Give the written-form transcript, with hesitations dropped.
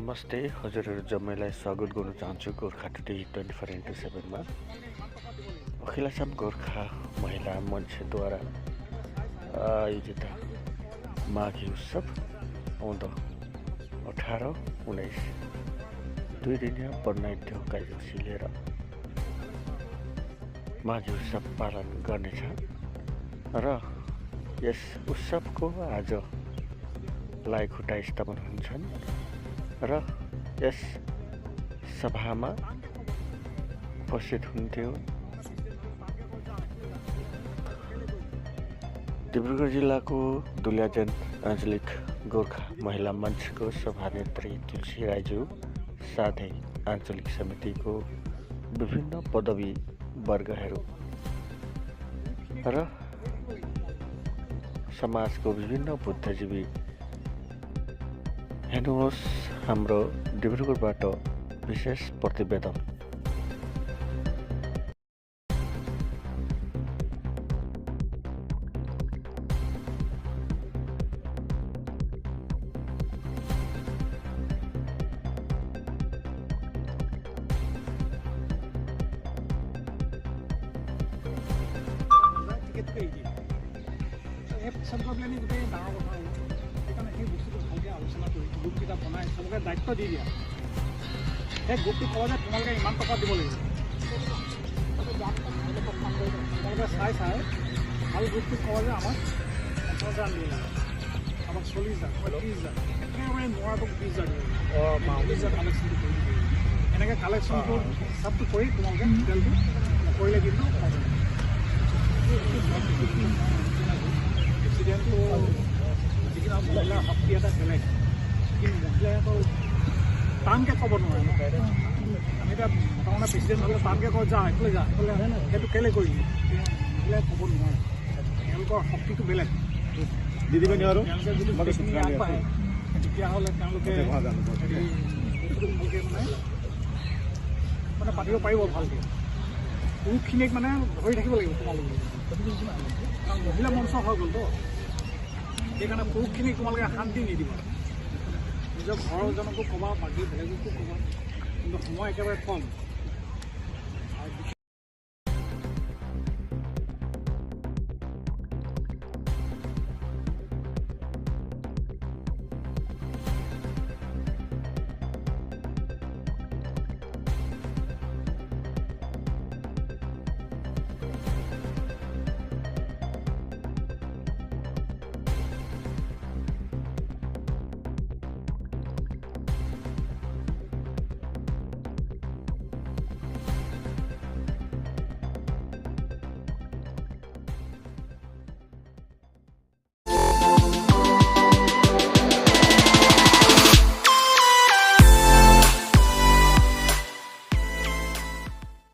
नमस्ते हजुरहरू जम्मैलाई स्वागत गर्न चाहन्छु गोर्खा टुडे 24x7 मा। अखिल असम गोर्खा महिला मञ्चद्वारा आयोजित माघी उत्सव आउँदो 18-19 दुई दिनिया वर्णाढ्य कार्यसूची लिएर माघी उत्सव पालन गर्नेछ र यस उत्सवको आज लाइखुट्टा स्थापन हुन्छन् र यस सभामा उपस्थित हुन्थ्यो डिब्रुगढ जिल्लाको दुल्याजन आञ्चलिक गोर्खा महिला मञ्चको सभानेत्री तुलसी राईज्यू साथै आञ्चलिक समितिको विभिन्न पदवी वर्गहरू र समाजको विभिन्न बुद्धिजीवी। हेर्नुहोस् हाम्रो डिब्रुगढबाट विशेष प्रतिवेदन। গ্ৰুপকেইটা বনাই চবকে দায়িত্ব দি দিয়া। সেই গ্ৰুপটো কয় যে তোমালোকে ইমান টকা দিব লাগিব, তোমালোকে চাই ভাল গ্ৰুপটো কয় যে আমাক 50,000 দিব লাগিব, আমাক 40,000 30,000 একেবাৰে নোৱাৰটোক 20,000 দিব লাগিব। 20,000 কালেকশ্যনটো কৰি দিব। এনেকৈ কালেকশ্যনটো হিচাপটো কৰি তোমালোকে টোটেলটো নকৰিলে কিন্তু প্ৰেচিডেণ্টটো যিকেইটা মহিলা শক্তি এটা বেলেগ, কিন্তু মহিলাইতো টানকৈ ক'ব নোৱাৰে। আমি এতিয়া তাৰমানে প্ৰেচিডেণ্ট হ'লে টানকৈ কয় যা এইফালে যা এইফালে, সেইটো কেলৈ কৰিম মহিলাই ক'ব নোৱাৰে। তেওঁলোকৰ শক্তিটো বেলেগ। দিদিমণি আৰু তেওঁলোকে যদি গোটেইখিনি আগবাঢ়ে তেতিয়াহ'লে তেওঁলোকে ভালকৈ মানে পাতিব পাৰিব ভালকৈ। পুৰুষখিনিক মানে ধৰি থাকিব লাগিব তোমালোকে, কাৰণ মহিলা মঞ্চ হৈ গ'লতো। সেইকাৰণে পুৰুষখিনিক তোমালোকে শান্তি নিদিবা। নিজৰ ঘৰজনকো ক'বা, বাকী বেলেগকো ক'বা, কিন্তু সময় একেবাৰে কম।